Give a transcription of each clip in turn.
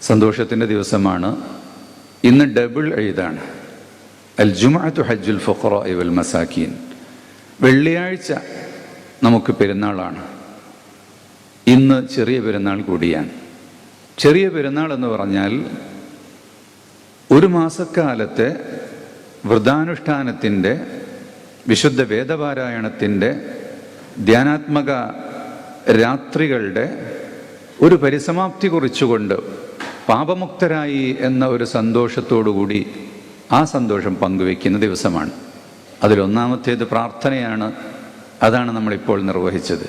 സന്തോഷത്തിൻ്റെ ദിവസമാണ്. ഇന്ന് ഡബിൾ എഴുതാണ്. അൽ ജുമുഅത്തു ഹജ്ജുൽ ഫുഖറാഇ വൽ മസാക്കീൻ. വെള്ളിയാഴ്ച നമുക്ക് പെരുന്നാളാണ്. ഇന്ന് ചെറിയ പെരുന്നാൾ കൂടിയാണ്. ചെറിയ പെരുന്നാൾ എന്ന് പറഞ്ഞാൽ ഒരു മാസക്കാലത്തെ വ്രതാനുഷ്ഠാനത്തിൻ്റെ, വിശുദ്ധ വേദപാരായണത്തിൻ്റെ, ധ്യാനാത്മക രാത്രികളുടെ ഒരു പരിസമാപ്തി കുറിച്ചുകൊണ്ട് പാപമുക്തരായി എന്ന ഒരു സന്തോഷത്തോടുകൂടി ആ സന്തോഷം പങ്കുവെക്കുന്ന ദിവസമാണ്. അതിലൊന്നാമത്തേത് പ്രാർത്ഥനയാണ്. അതാണ് നമ്മളിപ്പോൾ നിർവഹിച്ചത്.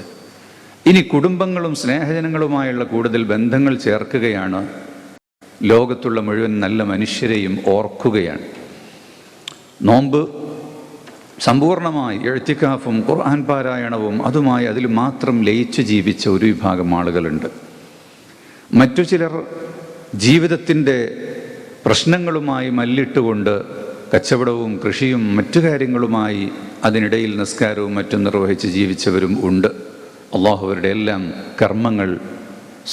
ഇനി കുടുംബങ്ങളും സ്നേഹജനങ്ങളുമായുള്ള കൂടുതൽ ബന്ധങ്ങൾ ചേർക്കുകയാണ്. ലോകത്തുള്ള മുഴുവൻ നല്ല മനുഷ്യരെയും ഓർക്കുകയാണ്. നോമ്പ് സമ്പൂർണമായി എഴുത്തിക്കാഫും ഖുർആൻ പാരായണവും അതുമായി അതിൽ മാത്രം ലയിച്ചു ജീവിച്ച ഒരു വിഭാഗം ആളുകളുണ്ട്. മറ്റു ചിലർ ജീവിതത്തിൻ്റെ പ്രശ്നങ്ങളുമായി മല്ലിട്ടുകൊണ്ട് കച്ചവടവും കൃഷിയും മറ്റു കാര്യങ്ങളുമായി അതിനിടയിൽ നിസ്കാരവും മറ്റും നിർവഹിച്ച് ജീവിച്ചവരും ഉണ്ട്. അള്ളാഹു അവരുടെ എല്ലാം കർമ്മങ്ങൾ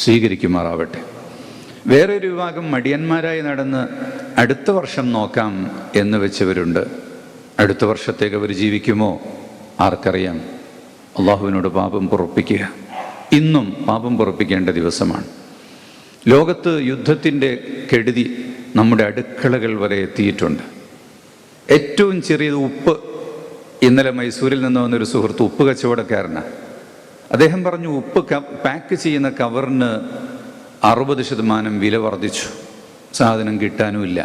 സ്വീകരിക്കുമാറാവട്ടെ. വേറൊരു വിഭാഗം മടിയന്മാരായി നടന്ന് അടുത്ത വർഷം നോക്കാം എന്ന് വെച്ചവരുണ്ട്. അടുത്ത വർഷത്തേക്ക് അവർ ജീവിക്കുമോ ആർക്കറിയാം. അള്ളാഹുവിനോട് പാപം പൊറുപ്പിക്കുക. ഇന്നും പാപം പൊറുപ്പിക്കേണ്ട ദിവസമാണ്. ലോകത്ത് യുദ്ധത്തിൻ്റെ കെടുതി നമ്മുടെ അടുക്കളകൾ വരെ എത്തിയിട്ടുണ്ട്. ഏറ്റവും ചെറിയത് ഉപ്പ്. ഇന്നലെ മൈസൂരിൽ നിന്ന് വന്നൊരു സുഹൃത്ത് ഉപ്പ് കച്ചവടക്കാരനാണ്. അദ്ദേഹം പറഞ്ഞു, ഉപ്പ് പാക്ക് ചെയ്യുന്ന കവറിന് 60% വില വർദ്ധിച്ചു. സാധനം കിട്ടാനുമില്ല.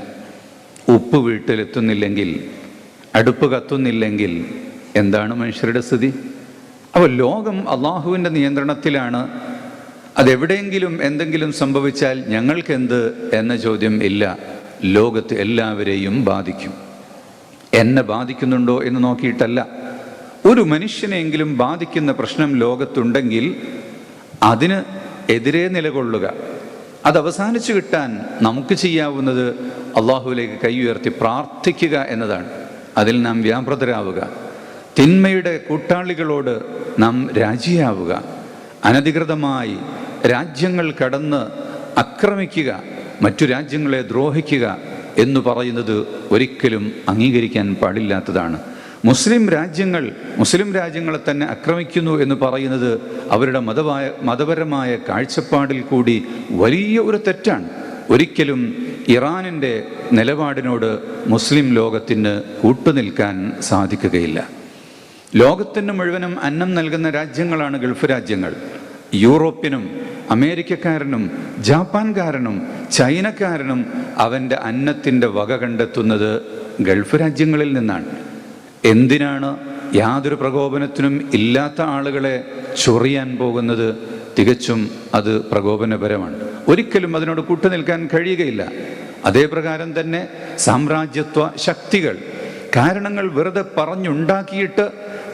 ഉപ്പ് വീട്ടിലെത്തുന്നില്ലെങ്കിൽ, അടുപ്പ് കത്തുന്നില്ലെങ്കിൽ എന്താണ് മനുഷ്യരുടെ സ്ഥിതി? അപ്പോൾ ലോകം അള്ളാഹുവിൻ്റെ നിയന്ത്രണത്തിലാണ്. അതെവിടെയെങ്കിലും എന്തെങ്കിലും സംഭവിച്ചാൽ ഞങ്ങൾക്കെന്ത് എന്ന ചോദ്യം ഇല്ല. ലോകത്ത് എല്ലാവരെയും ബാധിക്കും. എന്നെ ബാധിക്കുന്നുണ്ടോ എന്ന് നോക്കിയിട്ടല്ല. ഒരു മനുഷ്യനെങ്കിലും ബാധിക്കുന്ന പ്രശ്നം ലോകത്തുണ്ടെങ്കിൽ അതിന് എതിരെ നിലകൊള്ളുക. അത് അവസാനിച്ചു കിട്ടാൻ നമുക്ക് ചെയ്യാവുന്നത് അള്ളാഹുവിലേക്ക് കൈ ഉയർത്തി പ്രാർത്ഥിക്കുക എന്നതാണ്. അതിൽ നാം വ്യാപൃതരാവുക. തിന്മയുടെ കൂട്ടാളികളോട് നാം രാജിയാവുക. അനധികൃതമായി രാജ്യങ്ങൾ കടന്ന് ആക്രമിക്കുക, മറ്റു രാജ്യങ്ങളെ ദ്രോഹിക്കുക എന്ന് പറയുന്നത് ഒരിക്കലും അംഗീകരിക്കാൻ പാടില്ലാത്തതാണ്. മുസ്ലിം രാജ്യങ്ങളെ തന്നെ ആക്രമിക്കുന്നു എന്ന് പറയുന്നത് അവരുടെ മതപരമായ കാഴ്ചപ്പാടിൽ കൂടി വലിയ ഒരു തെറ്റാണ്. ഒരിക്കലും ഇറാനിൻ്റെ നിലപാടിനോട് മുസ്ലിം ലോകത്തിന് കൂട്ടുനിൽക്കാൻ സാധിക്കുകയില്ല. ലോകത്തിന് മുഴുവനും അന്നം നൽകുന്ന രാജ്യങ്ങളാണ് ഗൾഫ് രാജ്യങ്ങൾ. യൂറോപ്യനും അമേരിക്കക്കാരനും ജാപ്പാൻകാരനും ചൈനക്കാരനും അവൻ്റെ അന്നത്തിൻ്റെ വക കണ്ടെത്തുന്നത് ഗൾഫ് രാജ്യങ്ങളിൽ നിന്നാണ്. എന്തിനാണ് യാതൊരു പ്രകോപനത്തിനും ഇല്ലാത്ത ആളുകളെ ചൊറിയാൻ പോകുന്നത്? തികച്ചും അത് പ്രകോപനപരമാണ്. ഒരിക്കലും അതിനോട് കൂട്ടുനിൽക്കാൻ കഴിയുകയില്ല. അതേപ്രകാരം തന്നെ സാമ്രാജ്യത്വ ശക്തികൾ കാരണങ്ങൾ വെറുതെ പറഞ്ഞുണ്ടാക്കിയിട്ട്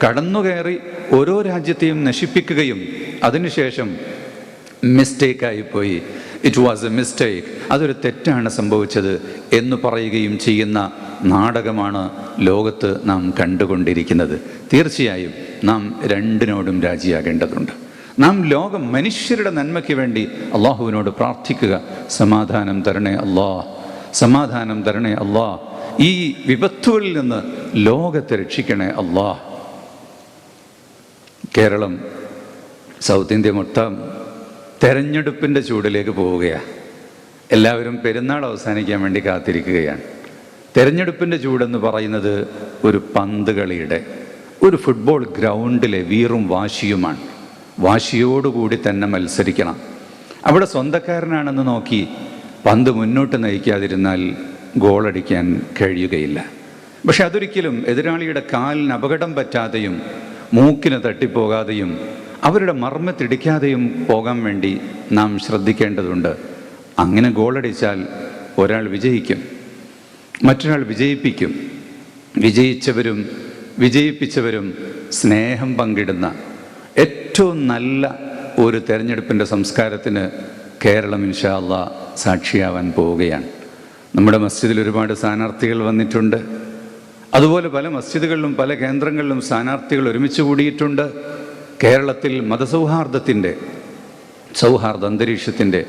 കടന്നുകയറി ഓരോ രാജ്യത്തെയും നശിപ്പിക്കുകയും അതിനുശേഷം മിസ്റ്റേക്കായിപ്പോയി, ഇറ്റ് വാസ് എ മിസ്റ്റേക്ക്, അതൊരു തെറ്റാണ് സംഭവിച്ചത് എന്ന് പറയുകയും ചെയ്യുന്ന നാടകമാണ് ലോകത്ത് നാം കണ്ടുകൊണ്ടിരിക്കുന്നത്. തീർച്ചയായും നാം രണ്ടിനോടും രാജിയാകേണ്ടതുണ്ട്. നാം മനുഷ്യരുടെ നന്മയ്ക്ക് വേണ്ടി അള്ളാഹുവിനോട് പ്രാർത്ഥിക്കുക. സമാധാനം തരണേ അല്ലാഹ്, സമാധാനം തരണേ അല്ലാഹ്, ഈ വിപത്തുകളിൽ നിന്ന് ലോകത്തെ രക്ഷിക്കണേ അല്ലാഹ്. കേരളം, സൗത്ത് ഇന്ത്യ മൊത്തം തെരഞ്ഞെടുപ്പിൻ്റെ ചൂടിലേക്ക് പോവുകയാണ്. എല്ലാവരും പെരുന്നാൾ അവസാനിക്കാൻ വേണ്ടി കാത്തിരിക്കുകയാണ്. തെരഞ്ഞെടുപ്പിൻ്റെ ചൂടെന്ന് പറയുന്നത് ഒരു പന്ത് കളിയുടെ, ഒരു ഫുട്ബോൾ ഗ്രൗണ്ടിലെ വീറും വാശിയുമാണ്. വാശിയോടുകൂടി തന്നെ മത്സരിക്കണം. അവിടെ സ്വന്തക്കാരനാണെന്ന് നോക്കി പന്ത് മുന്നോട്ട് നയിക്കാതിരുന്നാൽ ഗോളടിക്കാൻ കഴിയുകയില്ല. പക്ഷെ അതൊരിക്കലും എതിരാളിയുടെ കാലിന് അപകടം പറ്റാതെയും മൂക്കിന് തട്ടിപ്പോകാതെയും അവരുടെ മർമ്മത്തിടിക്കാതെയും പോകാൻ വേണ്ടി നാം ശ്രദ്ധിക്കേണ്ടതുണ്ട്. അങ്ങനെ ഗോളടിച്ചാൽ ഒരാൾ വിജയിക്കും, മറ്റൊരാൾ വിജയിപ്പിക്കും. വിജയിച്ചവരും വിജയിപ്പിച്ചവരും സ്നേഹം പങ്കിടുന്ന ഏറ്റവും നല്ല ഒരു തെരഞ്ഞെടുപ്പിൻ്റെ സംസ്കാരത്തിന് കേരളം ഇൻഷാ അല്ലാഹ് സാക്ഷിയാവാൻ പോവുകയാണ്. നമ്മുടെ മസ്ജിദിൽ ഒരുപാട് സ്ഥാനാർത്ഥികൾ വന്നിട്ടുണ്ട്. അതുപോലെ പല മസ്ജിദുകളിലും പല കേന്ദ്രങ്ങളിലും സ്ഥാനാർത്ഥികൾ ഒരുമിച്ച് കൂടിയിട്ടുണ്ട്. കേരളത്തിൽ മതസൗഹാർദ്ദ അന്തരീക്ഷത്തിൻ്റെ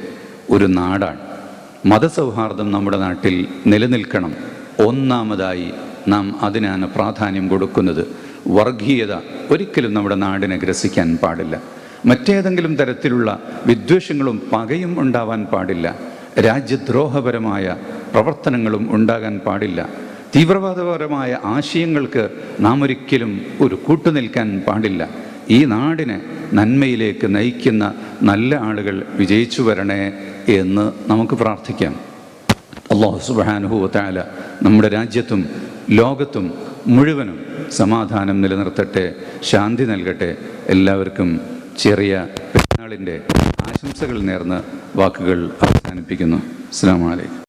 ഒരു നാടാണ്. മതസൗഹാർദ്ദം നമ്മുടെ നാട്ടിൽ നിലനിൽക്കണം. ഒന്നാമതായി നാം അതിനാണ് പ്രാധാന്യം കൊടുക്കുന്നത്. വർഗീയത ഒരിക്കലും നമ്മുടെ നാടിനെ ഗ്രസിക്കാൻ പാടില്ല. മറ്റേതെങ്കിലും തരത്തിലുള്ള വിദ്വേഷങ്ങളും പകയും ഉണ്ടാവാൻ പാടില്ല. രാജ്യദ്രോഹപരമായ പ്രവർത്തനങ്ങളും ഉണ്ടാകാൻ പാടില്ല. തീവ്രവാദപരമായ ആശയങ്ങൾക്ക് നാം ഒരിക്കലും ഒരു കൂട്ടുനിൽക്കാൻ പാടില്ല. ഈ നാടിനെ നന്മയിലേക്ക് നയിക്കുന്ന നല്ല ആളുകൾ വിജയിച്ചു വരണേ എന്ന് നമുക്ക് പ്രാർത്ഥിക്കാം. അല്ലാഹു സുബ്ഹാനഹു വ തആല നമ്മുടെ രാജ്യത്തും ലോകത്തും മുഴുവനും സമാധാനം നിലനിർത്തട്ടെ, ശാന്തി നൽകട്ടെ. എല്ലാവർക്കും ചെറിയ പെരുന്നാളിൻ്റെ ആശംസകൾ നേർന്ന് വാക്കുകൾ അവസാനിപ്പിക്കുന്നു. അസ്സലാമു അലൈക്കും.